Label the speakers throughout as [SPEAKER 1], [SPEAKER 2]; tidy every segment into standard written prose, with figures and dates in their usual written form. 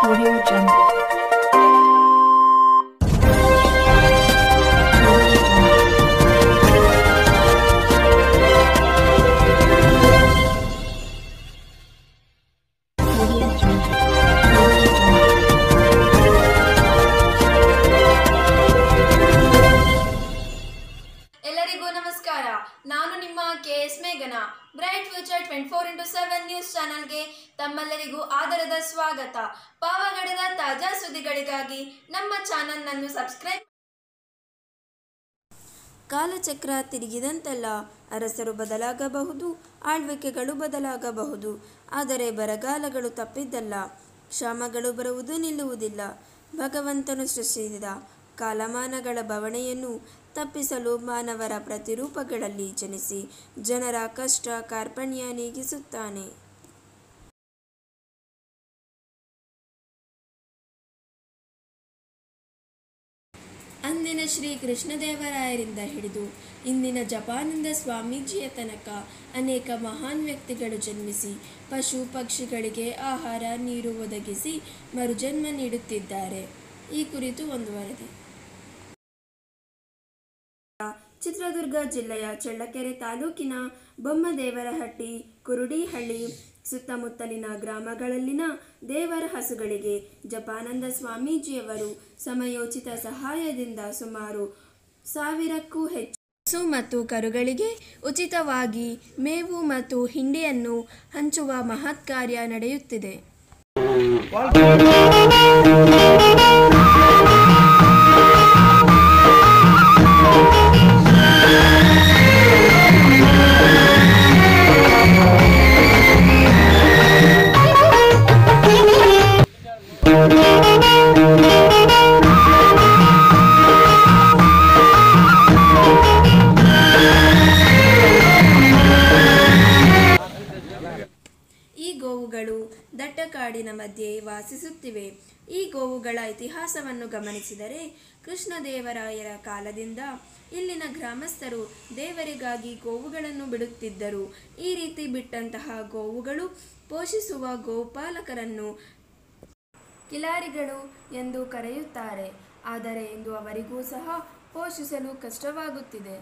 [SPEAKER 1] Audio Jungle.
[SPEAKER 2] ಎಲ್ಲರಿಗೂ ನಮಸ್ಕಾರ. ನಾನು ನಿಮ್ಮ ಕೆಎಸ್ ಮೇಘನಾ. ಬ್ರೈಟ್ ಫ್ಯೂಚರ್ 24x7 ನ್ಯೂಸ್ ಚಾನೆಲ್ಗೆ ತಮ್ಮೆಲ್ಲರಿಗೂ ಆದರದ ಸ್ವಾಗತ. ಪಾವಗಡದ ತಾಜಾ ಸುದ್ದಿಗಳಿಗಾಗಿ ನಮ್ಮ ಚಾನೆಲ್ ಅನ್ನು ಸಬ್ಸ್ಕ್ರೈಬ್. ಕಾಲಚಕ್ರ ತಿರುಗಿದಂತೆಲ್ಲ ಅರಸರು ಬದಲಾಗಬಹುದು, ಆಳ್ವಿಕೆಗಳು ಬದಲಾಗಬಹುದು. ಆದರೆ ಬರಗಾಲಗಳು ತಪ್ಪಿದ್ದಲ್ಲ, ಕ್ಷಾಮಗಳು ಬರುವುದು ನಿಲ್ಲುವುದಿಲ್ಲ. ಭಗವಂತನು ಸೃಷ್ಟಿಸಿದ ಕಾಲಮಾನಗಳ ಬವಣೆಯನ್ನು ತಪ್ಪಿಸಲು ಮಾನವರ ಪ್ರತಿರೂಪಗಳಲ್ಲಿ ಜನಿಸಿ ಜನರ ಕಷ್ಟ ಕಾರ್ಪಣ್ಯ ನೀಗಿಸುತ್ತಾನೆ. ಅಂದಿನ ಶ್ರೀ ಕೃಷ್ಣದೇವರಾಯರಿಂದ ಹಿಡಿದು ಇಂದಿನ ಜಪಾನಂದ ಸ್ವಾಮೀಜಿಯ ತನಕ ಅನೇಕ ಮಹಾನ್ ವ್ಯಕ್ತಿಗಳು ಜನ್ಮಿಸಿ ಪಶು ಪಕ್ಷಿಗಳಿಗೆ ಆಹಾರ ನೀರು ಒದಗಿಸಿ ಮರುಜನ್ಮ ನೀಡುತ್ತಿದ್ದಾರೆ. ಈ ಕುರಿತು ಒಂದು ವರದಿ. ಚಿತ್ರದುರ್ಗ ಜಿಲ್ಲೆಯ ಚಳ್ಳಕೆರೆ ತಾಲೂಕಿನ ಬೊಮ್ಮದೇವರಹಟ್ಟಿ, ಕುರುಡಿಹಳ್ಳಿ ಸುತ್ತಮುತ್ತಲಿನ ಗ್ರಾಮಗಳಲ್ಲಿನ ದೇವರ ಹಸುಗಳಿಗೆ ಜಪಾನಂದ ಸ್ವಾಮೀಜಿಯವರು ಸಮಯೋಚಿತ ಸಹಾಯದಿಂದ ಸುಮಾರು 1000ಕ್ಕೂ ಹೆಚ್ಚು ಹಸು ಮತ್ತು ಕರುಗಳಿಗೆ ಉಚಿತವಾಗಿ ಮೇವು ಮತ್ತು ಹಿಂಡಿಯನ್ನು ಹಂಚುವ ಮಹತ್ ಕಾರ್ಯ ನಡೆಯುತ್ತಿದೆ. ಈ ಗೋವುಗಳು ದಟ್ಟ ಕಾಡಿನ ಮಧ್ಯೆ ವಾಸಿಸುತ್ತಿವೆ. ಈ ಗೋವುಗಳ ಇತಿಹಾಸವನ್ನು ಗಮನಿಸಿದರೆ ಕೃಷ್ಣದೇವರಾಯರ ಕಾಲದಿಂದ ಇಲ್ಲಿನ ಗ್ರಾಮಸ್ಥರು ದೇವರಿಗಾಗಿ ಗೋವುಗಳನ್ನು ಬಿಡುತ್ತಿದ್ದರು. ಈ ರೀತಿ ಬಿಟ್ಟಂತಹ ಗೋವುಗಳು ಪೋಷಿಸುವ ಗೋಪಾಲಕರನ್ನು ಕಿಲಾರಿಗಳು ಎಂದು ಕರೆಯುತ್ತಾರೆ. ಆದರೆ ಇಂದು ಅವರಿಗೂ ಸಹ ಪೋಷಿಸಲು ಕಷ್ಟವಾಗುತ್ತಿದೆ.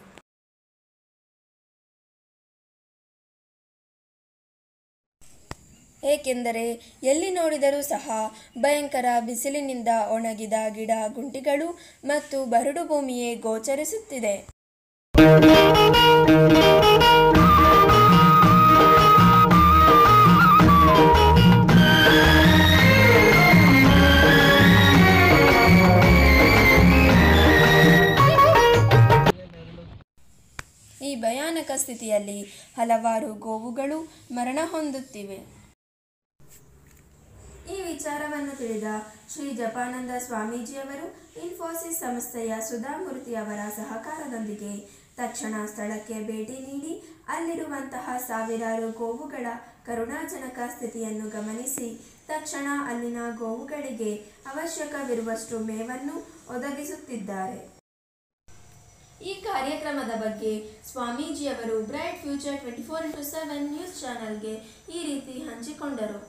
[SPEAKER 2] ಏಕೆಂದರೆ ಎಲ್ಲಿ ನೋಡಿದರೂ ಸಹ ಭಯಂಕರ ಬಿಸಿಲಿನಿಂದ ಒಣಗಿದ ಗಿಡ ಗುಂಟಿಗಳು ಮತ್ತು ಬರಡು ಭೂಮಿಯೇ ಗೋಚರಿಸುತ್ತಿದೆ. ಈ ಭಯಾನಕ ಸ್ಥಿತಿಯಲ್ಲಿ ಹಲವಾರು ಗೋವುಗಳು ಮರಣ ಹೊಂದುತ್ತಿವೆ. ಈ ವಿಚಾರವನ್ನು ತಿಳಿದ ಶ್ರೀ ಜಪಾನಂದ ಸ್ವಾಮೀಜಿಯವರು ಇನ್ಫೋಸಿಸ್ ಸಂಸ್ಥೆಯ ಸುಧಾಮೂರ್ತಿ ಅವರ ಸಹಕಾರದೊಂದಿಗೆ ತಕ್ಷಣ ಸ್ಥಳಕ್ಕೆ ಭೇಟಿ ನೀಡಿ ಅಲ್ಲಿರುವಂತಹ ಸಾವಿರಾರು ಗೋವುಗಳ ಕರುಣಾಜನಕ ಸ್ಥಿತಿಯನ್ನು ಗಮನಿಸಿ ತಕ್ಷಣ ಅಲ್ಲಿನ ಗೋವುಗಳಿಗೆ ಅವಶ್ಯಕವಿರುವಷ್ಟು ಮೇವನ್ನು ಒದಗಿಸುತ್ತಿದ್ದಾರೆ. ಈ ಕಾರ್ಯಕ್ರಮದ ಬಗ್ಗೆ ಸ್ವಾಮೀಜಿಯವರು ಬ್ರೈಟ್ ಫ್ಯೂಚರ್ 24x7 ನ್ಯೂಸ್ ಚಾನೆಲ್ಗೆ ಈ ರೀತಿ ಹಂಚಿಕೊಂಡರು.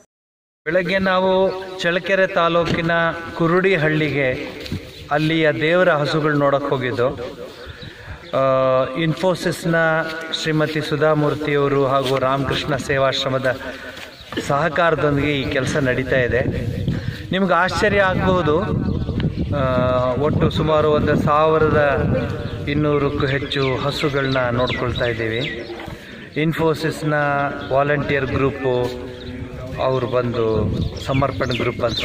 [SPEAKER 3] ಬೆಳಗ್ಗೆ ನಾವು ಚಳ್ಳಕೆರೆ ತಾಲೂಕಿನ ಕುರುಡಿಹಳ್ಳಿಗೆ ಅಲ್ಲಿಯ ದೇವರ ಹಸುಗಳು ನೋಡಕ್ಕೆ ಹೋಗಿದ್ದು. ಇನ್ಫೋಸಿಸ್ನ ಶ್ರೀಮತಿ ಸುಧಾಮೂರ್ತಿಯವರು ಹಾಗೂ ರಾಮಕೃಷ್ಣ ಸೇವಾಶ್ರಮದ ಸಹಕಾರದೊಂದಿಗೆ ಈ ಕೆಲಸ ನಡೀತಾ ಇದೆ. ನಿಮ್ಗೆ ಆಶ್ಚರ್ಯ ಆಗಬಹುದು, ಒಟ್ಟು ಸುಮಾರು 1200ಕ್ಕೂ ಹೆಚ್ಚು ಹಸುಗಳನ್ನ ನೋಡ್ಕೊಳ್ತಾ ಇದ್ದೀವಿ. ಇನ್ಫೋಸಿಸ್ನ ವಾಲಂಟಿಯರ್ ಗ್ರೂಪು ಅವರು ಬಂದು ಸಮರ್ಪಣೆ ಗ್ರೂಪ್ ಅಂತ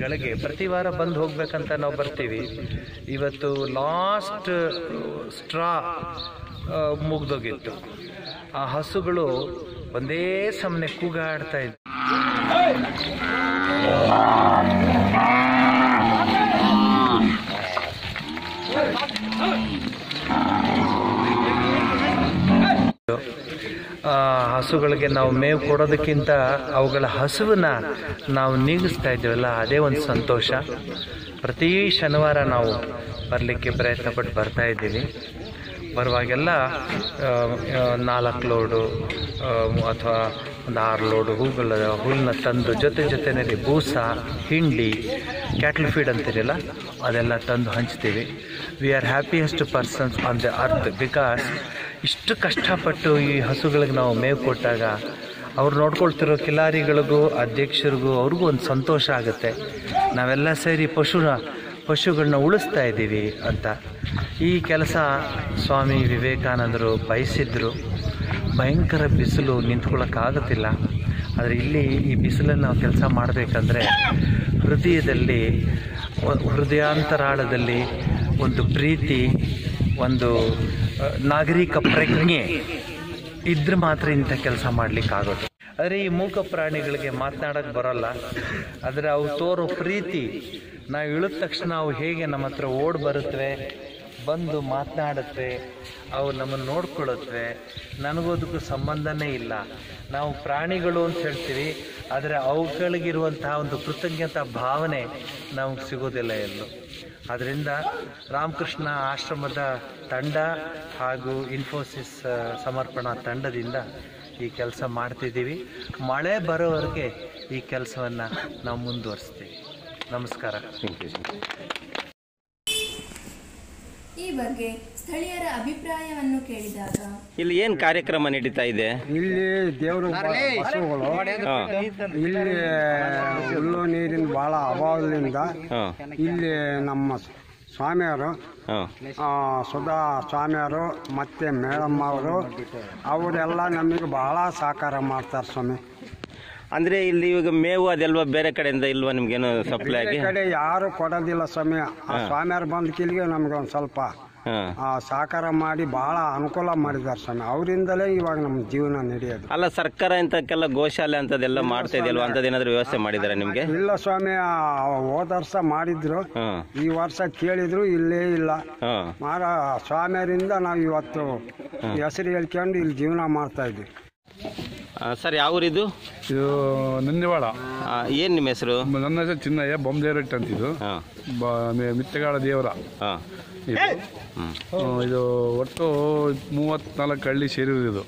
[SPEAKER 3] ಗಳಿಗೆ ಪ್ರತಿ ವಾರ ಬಂದು ಹೋಗ್ಬೇಕಂತ ನಾವು ಬರ್ತೀವಿ. ಇವತ್ತು ಲಾಸ್ಟ್ ಸ್ಟ್ರಾ ಮುಗ್ದೋಗಿತ್ತು. ಆ ಹಸುಗಳು ಒಂದೇ ಸಮನೆ ಕೂಗಾಡ್ತಾ ಇದ್ವು. ಹಸುಗಳಿಗೆ ನಾವು ಮೇವು ಕೊಡೋದಕ್ಕಿಂತ ಅವುಗಳ ಹಸುವನ್ನ ನಾವು ನೀಗಿಸ್ತಾ ಇದ್ದೀವಲ್ಲ, ಅದೇ ಒಂದು ಸಂತೋಷ. ಪ್ರತಿ ಶನಿವಾರ ನಾವು ಬರಲಿಕ್ಕೆ ಪ್ರಯತ್ನ ಪಟ್ಟು ಬರ್ತಾ ಇದ್ದೀವಿ. ಬರುವಾಗೆಲ್ಲ 4 ಲೋಡು ಅಥವಾ ಒಂದು 6 ಲೋಡು ಹುಲ್ಲನ್ನ ತಂದು ಜೊತೆಯಲ್ಲಿ ಬೂಸ, ಹಿಂಡಿ, ಕ್ಯಾಟ್ಲ್ ಫೀಡ್ ಅಂತೀರಲ್ಲ ಅದೆಲ್ಲ ತಂದು ಹಂಚ್ತೀವಿ. We are happiest persons on the earth because ಇಷ್ಟು ಕಷ್ಟಪಟ್ಟು ಈ ಹಸುಗಳಿಗೆ ನಾವು ಮೇವು ಕೊಟ್ಟಾಗ ಅವ್ರು ನೋಡ್ಕೊಳ್ತಿರೋ ಕಿಲಾರಿಗಳಿಗೂ ಅಧ್ಯಕ್ಷರಿಗೂ ಅವ್ರಿಗೂ ಒಂದು ಸಂತೋಷ ಆಗುತ್ತೆ. ನಾವೆಲ್ಲ ಸೇರಿ ಪಶುಗಳನ್ನ ಉಳಿಸ್ತಾ ಇದ್ದೀವಿ ಅಂತ. ಈ ಕೆಲಸ ಸ್ವಾಮಿ ವಿವೇಕಾನಂದರು ಬಯಸಿದ್ರು. ಭಯಂಕರ ಬಿಸಿಲು, ನಿಂತ್ಕೊಳ್ಳೋಕ್ಕಾಗುತ್ತಿಲ್ಲ. ಆದರೆ ಇಲ್ಲಿ ಈ ಬಿಸಿಲನ್ನು ನಾವು ಕೆಲಸ ಮಾಡಬೇಕಂದ್ರೆ ಹೃದಯದಲ್ಲಿ, ಹೃದಯಾಂತರಾಳದಲ್ಲಿ ಒಂದು ಪ್ರೀತಿ, ಒಂದು ನಾಗರಿಕ ಪ್ರಜ್ಞೆ ಇದ್ರೆ ಮಾತ್ರ ಇಂಥ ಕೆಲಸ ಮಾಡಲಿಕ್ಕಾಗೋದು. ಆದರೆ ಈ ಮೂಕ ಪ್ರಾಣಿಗಳಿಗೆ ಮಾತನಾಡೋಕ್ಕೆ ಬರೋಲ್ಲ. ಆದರೆ ಅವು ತೋರೋ ಪ್ರೀತಿ, ನಾವು ಇಳಿದ ತಕ್ಷಣ ಅವು ಹೇಗೆ ನಮ್ಮ ಹತ್ರ ಓಡಿ ಬರುತ್ತವೆ, ಬಂದು ಮಾತನಾಡುತ್ತವೆ, ಅವು ನಮ್ಮನ್ನು ನೋಡ್ಕೊಳ್ಳುತ್ತವೆ. ನನಗೋದಕ್ಕೂ ಸಂಬಂಧನೇ ಇಲ್ಲ. ನಾವು ಪ್ರಾಣಿಗಳು ಅಂತ ಹೇಳ್ತೀವಿ, ಆದರೆ ಅವುಗಳಿಗಿರುವಂತಹ ಒಂದು ಕೃತಜ್ಞತಾ ಭಾವನೆ ನಮಗೆ ಸಿಗೋದಿಲ್ಲ ಎಲ್ಲೂ. ಆದ್ದರಿಂದ ರಾಮಕೃಷ್ಣ ಆಶ್ರಮದ ತಂಡ ಹಾಗೂ ಇನ್ಫೋಸಿಸ್ ಸಮರ್ಪಣಾ ತಂಡದಿಂದ ಈ ಕೆಲಸ ಮಾಡ್ತಿದ್ದೀವಿ. ಮಳೆ ಬರೋವರೆಗೆ ಈ ಕೆಲಸವನ್ನು ನಾವು ಮುಂದುವರಿಸ್ತೀವಿ. ನಮಸ್ಕಾರ.
[SPEAKER 2] ಈ ಬಗ್ಗೆ ಸ್ಥಳೀಯರ ಅಭಿಪ್ರಾಯವನ್ನು ಕೇಳಿದಾಗ
[SPEAKER 1] ಇಲ್ಲಿ ಏನು ಕಾರ್ಯಕ್ರಮ ನಡೀತಾ ಇದೆ?
[SPEAKER 4] ಇಲ್ಲಿ ದೇವರು ಹಸುಗಳು ಇಲ್ಲಿ ಹುಲ್ಲು ನೀರಿನ ಬಹಳ ಅಭಾವದಿಂದ ಇಲ್ಲಿ ನಮ್ಮ ಸ್ವಾಮಿಯವರು ಸುಧಾ ಸ್ವಾಮಿಯವರು ಮತ್ತೆ ಮೇಳಮ್ಮ ಅವರೆಲ್ಲ ನಮಗೆ ಬಹಳ ಸಹಕಾರ ಮಾಡ್ತಾರೆ ಸ್ವಾಮಿ.
[SPEAKER 1] ಅಂದ್ರೆ ಇಲ್ಲಿ ಇವಾಗ ಮೇವು ಅದೆಲ್ವಾ ಬೇರೆ ಕಡೆಯಿಂದ ಇಲ್ವಾ ನಿಮ್ಗೇನು ಸಪ್ಲೈ ಆಗಿ?
[SPEAKER 4] ಕಡೆ ಯಾರು ಕೊಡೋದಿಲ್ಲ ಸ್ವಾಮಿ. ಆ ಸ್ವಾಮಿಯವರು ಬಂದ ಕಿಲಿಗೆ ನಮ್ಗೆ ಒಂದು ಸ್ವಲ್ಪ ಸಹಕಾರ ಮಾಡಿ ಬಹಳ ಅನುಕೂಲ ಮಾಡಿದ್ದಾರೆ ಸ್ವಾಮಿ. ಅವರಿಂದಲೇ ಇವಾಗ ನಮ್ಮ ಜೀವನ ನಡೆಯೋದು.
[SPEAKER 1] ಅಲ್ಲ, ಸರ್ಕಾರ ಇಂತಕ್ಕೆಲ್ಲ ಗೋಶಾಲೆ ಅಂತದೆಲ್ಲ ಮಾಡ್ತಾ ಇದೆಯಲ್ವಾ? ಅಂತದೇನಾದ್ರೂ ವ್ಯವಸ್ಥೆ ಮಾಡಿದಾರೆ ನಿಮ್ಗೆ?
[SPEAKER 4] ಇಲ್ಲ ಸ್ವಾಮಿ, ಹೋದ ವರ್ಷ ಮಾಡಿದ್ರು, ಈ ವರ್ಷ ಕೇಳಿದ್ರು, ಇಲ್ಲೇ ಇಲ್ಲ. ಸ್ವಾಮಿಯರಿಂದ ನಾವು ಇವತ್ತು ಹೆಸರು ಹೇಳ್ಕೊಂಡು ಇಲ್ಲಿ ಜೀವನ ಮಾಡ್ತಾ ಇದ್ವಿ.
[SPEAKER 1] ಸರ್, ಯಾವ ಊರಿದು?
[SPEAKER 5] ಇದು ನಂದಿವಾಳ.
[SPEAKER 1] ಏನ್ ನಿಮ್ಮ ಹೆಸರು?
[SPEAKER 5] ನನ್ನ ಹೆಸರು ಚಿನ್ನಯ್ಯ ಬೊಮ್ಮದೇವರಟ್ಟ ಅಂತಿದ್ದು. ಮಿತ್ತಗಾಳ ದೇವರ ಇದು ಒಟ್ಟು 34 ಹಳ್ಳಿ ಸೇರಿರೋದು.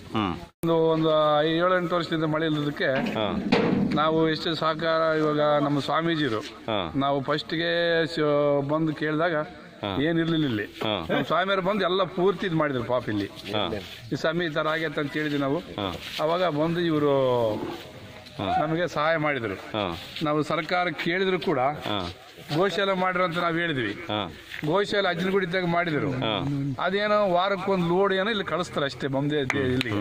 [SPEAKER 5] ಒಂದು 7-8 ವರ್ಷದಿಂದ ಮಳೆ ಇಲ್ಲದಕ್ಕೆ ನಾವು ಎಷ್ಟು ಸಹಕಾರ. ಇವಾಗ ನಮ್ಮ ಸ್ವಾಮೀಜಿರು ನಾವು ಫಸ್ಟ್ಗೆ ಬಂದು ಕೇಳಿದಾಗ ಏನಿರ್ಲಿಲ್ಲ ಇಲ್ಲಿ. ನಮ್ಮ ಸ್ವಾಮಿಯವರು ಬಂದು ಎಲ್ಲ ಪೂರ್ತಿ ಇದು ಮಾಡಿದ್ರು. ಪಾಪ ಇಲ್ಲಿ ಈ ಸ್ವಾಮಿ ಈ ತರ ಆಗೈತೆ ಅಂತ ಹೇಳಿದ್ವಿ ನಾವು. ಅವಾಗ ಬಂದು ಇವರು ನಮಗೆ ಸಹಾಯ ಮಾಡಿದ್ರು. ನಾವು ಸರ್ಕಾರ ಕೇಳಿದ್ರು ಕೂಡ ಗೋಶಾಲೆ ಮಾಡಿರೋ ಅಂತ ನಾವು ಹೇಳಿದ್ವಿ. ಗೋಶಾಲೆ ಅಜ್ಜನಗುಡಿದ್ದಾಗ ಮಾಡಿದ್ರು. ಅದೇನೋ ವಾರಕ್ಕೊಂದು ಲೋಡ್ ಏನೋ ಇಲ್ಲಿ ಕಳಿಸ್ತಾರೆ ಅಷ್ಟೇ. ಬೊಮ್ಮದೆ ಇಲ್ಲಿ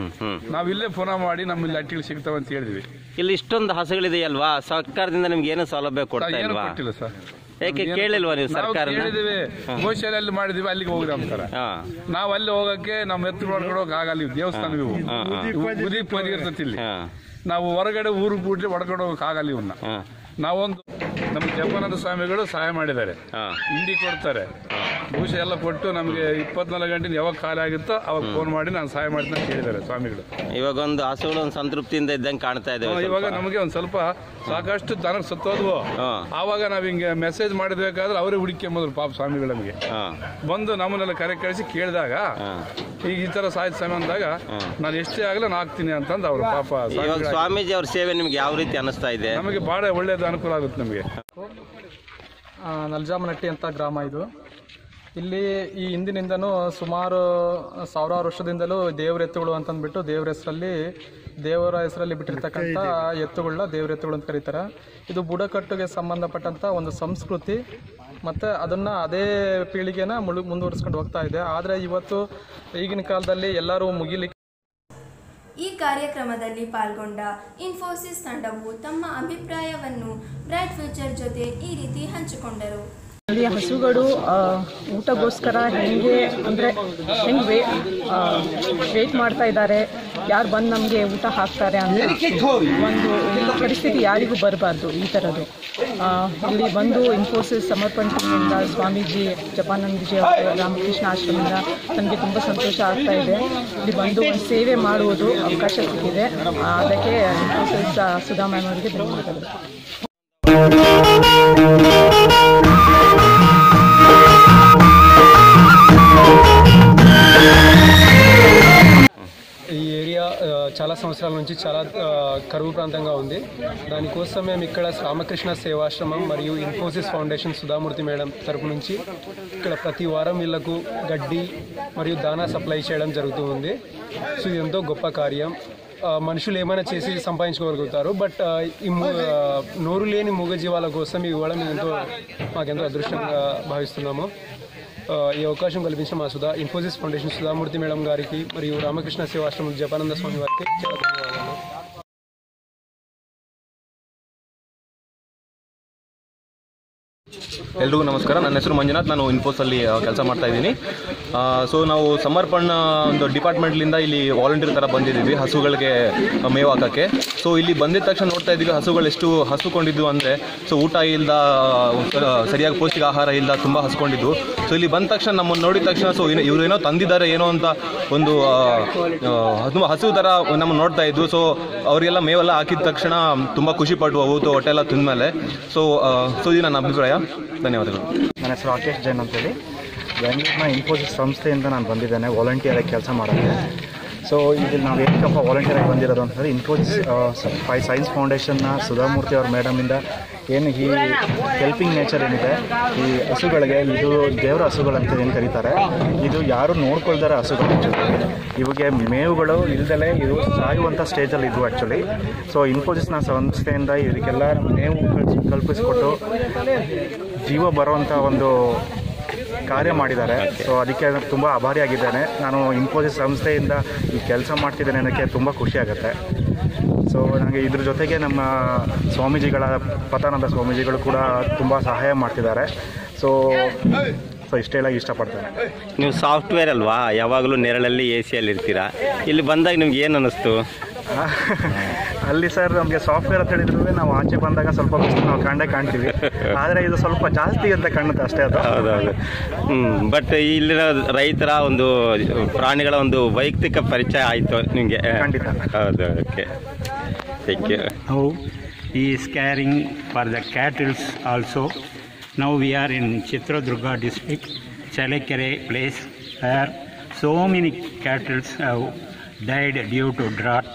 [SPEAKER 5] ನಾವ್ ಇಲ್ಲೇ ಪುನಃ ಮಾಡಿ ನಮ್ಮಲ್ಲಿ ಅಟ್ಟಿಗಳು ಸಿಗ್ತಾವ ಅಂತ ಹೇಳಿದ್ವಿ.
[SPEAKER 1] ಇಲ್ಲಿ ಇಷ್ಟೊಂದು ಹಸುಗಳಿದೆಯಲ್ವಾ, ಸರ್ಕಾರದಿಂದ ನಿಮ್ಗೆ ಏನು ಸೌಲಭ್ಯ
[SPEAKER 5] ಕೊಟ್ಟಿಲ್ಲ ಸರ್.
[SPEAKER 1] ಯಾಕೆ ಕೇಳಿಲ್ವಾ ನೀವು ಸರ್ಕಾರ?
[SPEAKER 5] ಹೇಳಿದಿವಿ, ಗೋಶಾಲೆಯಲ್ಲಿ ಮಾಡಿದಿವಿ, ಅಲ್ಲಿಗೆ ಹೋಗ್ರಿ ಅಂತಾರೆ. ನಾವ್ ಅಲ್ಲಿ ಹೋಗಕ್ಕೆ ನಮ್ಮ ಎತ್ತು ಹೊಡ್ಕೊಡೋಕೆ ಆಗಲ್ಲ. ದೇವಸ್ಥಾನ ಬುದಿ ಪರಿ ಇರ್ತತಿ ಇಲ್ಲಿ. ನಾವು ಹೊರಗಡೆ ಊರು ಕೂಡ್ಲಿ ಹೊಡ್ಕೊಂಡು ಹೋಗಕ್ ಆಗಲ್ಲ ಇವನ್ನ. ನಾವೊಂದು ನಮ್ಮ ಜಪಾನಂದ ಸ್ವಾಮಿಗಳು ಸಹಾಯ ಮಾಡಿದ್ದಾರೆ. ಹಿಂಡಿ ಕೊಡ್ತಾರೆ, ಭೂಷ ಎಲ್ಲ ಕೊಟ್ಟು ನಮಗೆ 24 ಗಂಟೆ ಯಾವಾಗ ಖಾಲಿ ಆಗಿತ್ತೋ ಅವಾಗ ಫೋನ್ ಮಾಡಿ ನಾನು ಸಹಾಯ ಮಾಡ್ತೀನಿ ಅಂತ ಹೇಳಿದ್ದಾರೆ ಸ್ವಾಮಿಗಳು.
[SPEAKER 1] ಇವಾಗ ಒಂದು ಹಸುಗಳು ಒಂದು ಸಂತೃಪ್ತಿಯಿಂದ ಇದ್ದಂಗೆ ಕಾಣ್ತಾ ಇದೆ.
[SPEAKER 5] ಇವಾಗ ನಮಗೆ ಒಂದು ಸ್ವಲ್ಪ ಸಾಕಷ್ಟು ದನ ಸತ್ತೋದ್ವು. ಆವಾಗ ನಾವ್ ಹಿಂಗೆ ಮೆಸೇಜ್ ಮಾಡಬೇಕಾದ್ರೆ ಅವರೇ ಹುಡುಕೊಂಬಂದ್ರು ಪಾಪ ಸ್ವಾಮಿಗಳು. ನಮಗೆ ಬಂದು ನಮ್ಮನ್ನೆಲ್ಲ ಕರೆ ಕಳಿಸಿ ಕೇಳಿದಾಗ ಈಗ ಈ ತರ ಸಾಹಿತ್ಯ ಸ್ವಾಮಿ ಅಂದಾಗ ನಾನು ಎಷ್ಟೇ ಆಗಲ್ಲ ನಾನು ಹಾಕ್ತೀನಿ ಅಂತಂದು ಅವ್ರು ಪಾಪ.
[SPEAKER 1] ಸ್ವಾಮೀಜಿ ಅವ್ರ ಸೇವೆ ನಿಮ್ಗೆ ಯಾವ ರೀತಿ ಅನಿಸ್ತಾ ಇದೆ?
[SPEAKER 5] ನಮಗೆ ಬಹಳ ಒಳ್ಳೇದು ಅನುಕೂಲ ಆಗುತ್ತೆ ನಮಗೆ.
[SPEAKER 6] ನಲ್ಜಾಮನಟ್ಟಿ ಅಂತ ಗ್ರಾಮ ಇದು. ಇಲ್ಲಿ ಈ ಹಿಂದಿನಿಂದನೂ ಸುಮಾರು 1000 ವರ್ಷದಿಂದಲೂ ದೇವ್ರ ಎತ್ತುಗಳು ಅಂತಂದ್ಬಿಟ್ಟು ದೇವರ ಹೆಸರಲ್ಲಿ ಬಿಟ್ಟಿರ್ತಕ್ಕಂಥ ಎತ್ತುಗಳನ್ನ ದೇವ್ರ ಎತ್ತುಗಳು ಅಂತ ಕರೀತಾರೆ. ಇದು ಬುಡಕಟ್ಟುಗೆ ಸಂಬಂಧಪಟ್ಟಂಥ ಒಂದು ಸಂಸ್ಕೃತಿ ಮತ್ತು ಅದನ್ನು ಅದೇ ಪೀಳಿಗೆನ ಮುಂದುವರಿಸ್ಕೊಂಡು ಹೋಗ್ತಾ ಇದೆ. ಆದರೆ ಇವತ್ತು ಈಗಿನ ಕಾಲದಲ್ಲಿ ಎಲ್ಲರೂ ಮುಗಿಲಿಕ್ಕೆ.
[SPEAKER 2] ಈ ಕಾರ್ಯಕ್ರಮದಲ್ಲಿ ಪಾಲ್ಗೊಂಡ ಇನ್ಫೋಸಿಸ್ ತಂಡವು ತಮ್ಮ ಅಭಿಪ್ರಾಯವನ್ನು ಬ್ರೈಟ್ ಫ್ಯೂಚರ್ ಜೊತೆ ಈ ರೀತಿ ಹಂಚಿಕೊಂಡರು.
[SPEAKER 7] ಇಲ್ಲಿ ಹಸುಗಳು ಊಟಗೋಸ್ಕರ ಹೆಂಗೆ ವೇಟ್ ಮಾಡ್ತಾ ಇದ್ದಾರೆ, ಯಾರು ಬಂದು ನಮಗೆ ಊಟ ಹಾಕ್ತಾರೆ ಅಂತ ಒಂದು ಪರಿಸ್ಥಿತಿ ಯಾರಿಗೂ ಬರಬಾರ್ದು. ಈ ಥರದ್ದು ಇಲ್ಲಿ ಬಂದು ಇನ್ಫೋಸಿಸ್ ಸಮರ್ಪಣೆಯಿಂದ ಸ್ವಾಮೀಜಿ ಜಪಾನಂದಜಿ ಅವರ ರಾಮಕೃಷ್ಣ ಆಶ್ರಮದಿಂದ ನನಗೆ ತುಂಬ ಸಂತೋಷ ಆಗ್ತಾ ಇದೆ. ಇಲ್ಲಿ ಬಂದು ಒಂದು ಸೇವೆ ಮಾಡುವುದು ಅವಕಾಶ ಸಿಕ್ಕಿದೆ. ಅದಕ್ಕೆ ಇನ್ಫೋಸಿಸ್ ಸುಧಾ ಮ್ಯಾಮ್ ಅವರಿಗೆ ಧನ್ಯವಾದಗಳು.
[SPEAKER 6] చాలా సంవత్సరాల నుంచి చాలా కరువు ప్రాంతంగా ఉంది. దానికోసం మేము ఇక్కడ రామకృష్ణ సేవాశ్రమం మరియు ఇన్ఫోసిస్ ఫౌండేషన్ సుధామూర్తి మేడం తరపు నుంచి ఇక్కడ ప్రతి వారం వీళ్లకు గడ్డి మరియు దానా సప్లై చేయడం జరుగుతూ ఉంది. సో ఇది ఎంతో గొప్ప కార్యం. మనుషులు ఏమైనా చేసి సంపాదించుకోగలుగుతారు, బట్ ఈ నోరు లేని మూగజీవాల కోసం ఇవ్వడం మాకెంతో అదృష్టంగా భావిస్తున్నాము. ఈ అవకాశం కల్పించిన మా ఇన్ఫోసిస్ ఫౌండేషన్ సుధామూర్తి మేడం గారికి మరియు రామకృష్ణ సేవాశ్రమం జపానంద స్వామి వారికి చాలా ధన్యవాదాలు.
[SPEAKER 8] ಎಲ್ರಿಗೂ ನಮಸ್ಕಾರ. ನನ್ನ ಹೆಸರು ಮಂಜುನಾಥ್. ನಾನು ಇನ್ಫೋಸಲ್ಲಿ ಕೆಲಸ ಮಾಡ್ತಾ ಇದ್ದೀನಿ. ಸೊ ನಾವು ಸಮರ್ಪಣ್ ಒಂದು ಡಿಪಾರ್ಟ್ಮೆಂಟ್ಲಿಂದ ಇಲ್ಲಿ ವಾಲಂಟಿಯರ್ ಥರ ಬಂದಿದ್ದೀವಿ ಹಸುಗಳಿಗೆ ಮೇವು ಹಾಕೋಕ್ಕೆ. ಸೊ ಇಲ್ಲಿ ಬಂದಿದ ತಕ್ಷಣ ನೋಡ್ತಾ ಇದ್ದೀವಿ ಹಸುಗಳು ಎಷ್ಟು ಹಸುಕೊಂಡಿದ್ದು ಅಂದರೆ, ಸೊ ಊಟ ಇಲ್ಲದ, ಸರಿಯಾಗಿ ಪೌಷ್ಟಿಕ ಆಹಾರ ಇಲ್ಲ, ತುಂಬ ಹಸ್ಕೊಂಡಿದ್ದು. ಸೊ ಇಲ್ಲಿ ಬಂದ ತಕ್ಷಣ ನಮ್ಮನ್ನು ನೋಡಿದ ತಕ್ಷಣ ಸೊ ಇವರು ಏನೋ ತಂದಿದ್ದಾರೆ ಏನೋ ಅಂತ ಒಂದು ತುಂಬ ಹಸು ಥರ ನಮ್ಮನ್ನು ನೋಡ್ತಾ ಇದ್ದು. ಸೊ ಅವರಿಗೆಲ್ಲ ಮೇವೆಲ್ಲ ಹಾಕಿದ ತಕ್ಷಣ ತುಂಬ ಖುಷಿಪಟ್ಟು ಹೋಗ್ತು ಹೊಟ್ಟೆ ಎಲ್ಲ ತಿಂದಮೇಲೆ. ಸೊ ಇದು ನನ್ನ ಅಭಿಪ್ರಾಯ. ಧನ್ಯವಾದಗಳು.
[SPEAKER 9] ನನ್ನ ಹೆಸರು ರಾಕೇಶ್ ಜೈನ್ ಅಂತೇಳಿ ಬೆಂಗಳೂರಿನ ಇನ್ಫೋಸಿಸ್ ಸಂಸ್ಥೆಯಿಂದ ನಾನು ಬಂದಿದ್ದೇನೆ ವಾಲಂಟಿಯರಾಗಿ ಕೆಲಸ ಮಾಡೋಕ್ಕೆ. ಸೊ ಇಲ್ಲಿ ನಾವು ಏನಕ್ಕಪ್ಪ ವಾಲಂಟಿಯರಾಗಿ ಬಂದಿರೋದು ಅಂತಂದರೆ, ಇನ್ಫೋಸಿಸ್ ಸೈನ್ಸ್ ಫೌಂಡೇಶನ್ನ ಸುಧಾಮೂರ್ತಿ ಅವ್ರ ಮೇಡಮಿಂದ ಏನು ಈ ಹೆಲ್ಪಿಂಗ್ ನೇಚರ್ ಏನಿದೆ, ಈ ಹಸುಗಳಿಗೆ, ಇದು ದೇವರ ಹಸುಗಳಂತ ಏನು ಕರೀತಾರೆ, ಇದು ಯಾರು ನೋಡ್ಕೊಳ್ತಾರೆ ಹಸುಗಳು. ಇವಾಗ ಮೇವುಗಳು ಇಲ್ದಲೇ ಇದು ಸಾಯುವಂಥ ಸ್ಟೇಜಲ್ಲಿ ಇದ್ವು ಆ್ಯಕ್ಚುಲಿ. ಸೊ ಇನ್ಫೋಸಿಸ್ನ ಸಂಸ್ಥೆಯಿಂದ ಇದಕ್ಕೆಲ್ಲ ಮೇವು ಕಲ್ಪಿಸ್ಕೊಟ್ಟು ಜೀವ ಬರುವಂಥ ಒಂದು ಕಾರ್ಯ ಮಾಡಿದ್ದಾರೆ. ಸೊ ಅದಕ್ಕೆ ತುಂಬ ಆಭಾರಿಯಾಗಿದ್ದೇನೆ. ನಾನು ಇನ್ಫೋಸಿಸ್ ಸಂಸ್ಥೆಯಿಂದ ಈ ಕೆಲಸ ಮಾಡ್ತಿದ್ದೇನೆ ಅನ್ನೋಕ್ಕೆ ತುಂಬ ಖುಷಿಯಾಗುತ್ತೆ. ಸೊ ನನಗೆ ಇದ್ರ ಜೊತೆಗೆ ನಮ್ಮ ಸ್ವಾಮೀಜಿಗಳ ಪತಾನಂದ ಸ್ವಾಮೀಜಿಗಳು ಕೂಡ ತುಂಬ ಸಹಾಯ ಮಾಡ್ತಿದ್ದಾರೆ. ಸೊ ಇಷ್ಟೆಲ್ಲ ಇಷ್ಟಪಡ್ತೇನೆ.
[SPEAKER 1] ನೀವು ಸಾಫ್ಟ್ವೇರ್ ಅಲ್ವಾ, ಯಾವಾಗಲೂ ನೆರಳಲ್ಲಿ ACಯಲ್ಲಿ ಇರ್ತೀರಾ. ಇಲ್ಲಿ ಬಂದಾಗ ನಿಮ್ಗೆ ಏನು ಅನ್ನಿಸ್ತು?
[SPEAKER 9] ಅಲ್ಲಿ ಸರ್ ನಮಗೆ ಸಾಫ್ಟ್ವೇರ್ ಅಂತ ಹೇಳಿದ್ರು ನಾವು ಆಚೆ ಬಂದಾಗ ಸ್ವಲ್ಪ ನಾವು ಕಾಣ್ತೀವಿ, ಆದರೆ ಇದು ಸ್ವಲ್ಪ ಜಾಸ್ತಿ ಅಂತ ಕಾಣುತ್ತೆ ಅಷ್ಟೇ. ಅದು
[SPEAKER 1] ಹೌದೌದು. ಬಟ್ ಇಲ್ಲಿನ ರೈತರ ಒಂದು ಪ್ರಾಣಿಗಳ ಒಂದು ವೈಯಕ್ತಿಕ ಪರಿಚಯ ಆಯಿತು ನಿಮಗೆ?
[SPEAKER 9] ಖಂಡಿತ.
[SPEAKER 1] ಹೌದು. Okay, thank you.
[SPEAKER 10] Now he is caring for the cattle also. Now we are in Chitradurga district, Chalekere place, where so many cattle have died due to drought,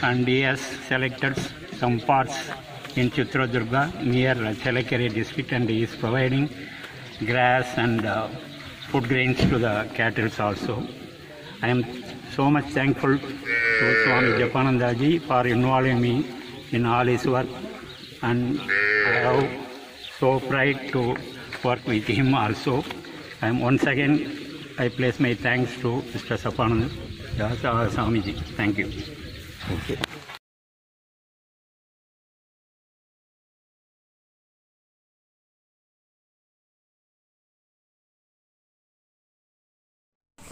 [SPEAKER 10] and he has selected some parts in Chitradurga near Chalekere district, and he is providing grass and food grains to the cattle also. I am so much thankful to Swami Japananda ji for involving me in all his work, and I have so pride to work with him also. I am once again I place my thanks to Mr. Sapananda Swamiji. Thank you.
[SPEAKER 1] Okay.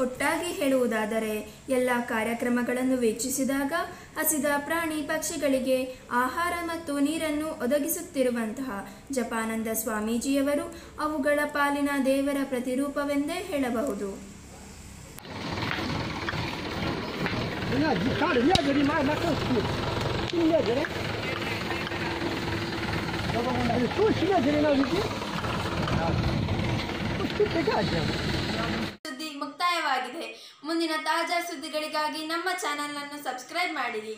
[SPEAKER 2] ಒಟ್ಟಾಗಿ ಹೇಳುವುದಾದರೆ, ಎಲ್ಲ ಕಾರ್ಯಕ್ರಮಗಳನ್ನು ವೆಚ್ಚಿಸಿದಾಗ ಹಸಿದ ಪ್ರಾಣಿ ಪಕ್ಷಿಗಳಿಗೆ ಆಹಾರ ಮತ್ತು ನೀರನ್ನು ಒದಗಿಸುತ್ತಿರುವಂತಹ ಜಪಾನಂದ ಸ್ವಾಮೀಜಿಯವರು ಅವುಗಳ ಪಾಲಿನ ದೇವರ ಪ್ರತಿರೂಪವೆಂದೇ ಹೇಳಬಹುದು. ಸುದ್ದಿ ಮುಕ್ತಾಯವಾಗಿದೆ. ಮುಂದಿನ ತಾಜಾ ಸುದ್ದಿಗಳಿಗಾಗಿ ನಮ್ಮ ಚಾನೆಲ್ ಅನ್ನು ಸಬ್ಸ್ಕ್ರೈಬ್ ಮಾಡಿರಿ.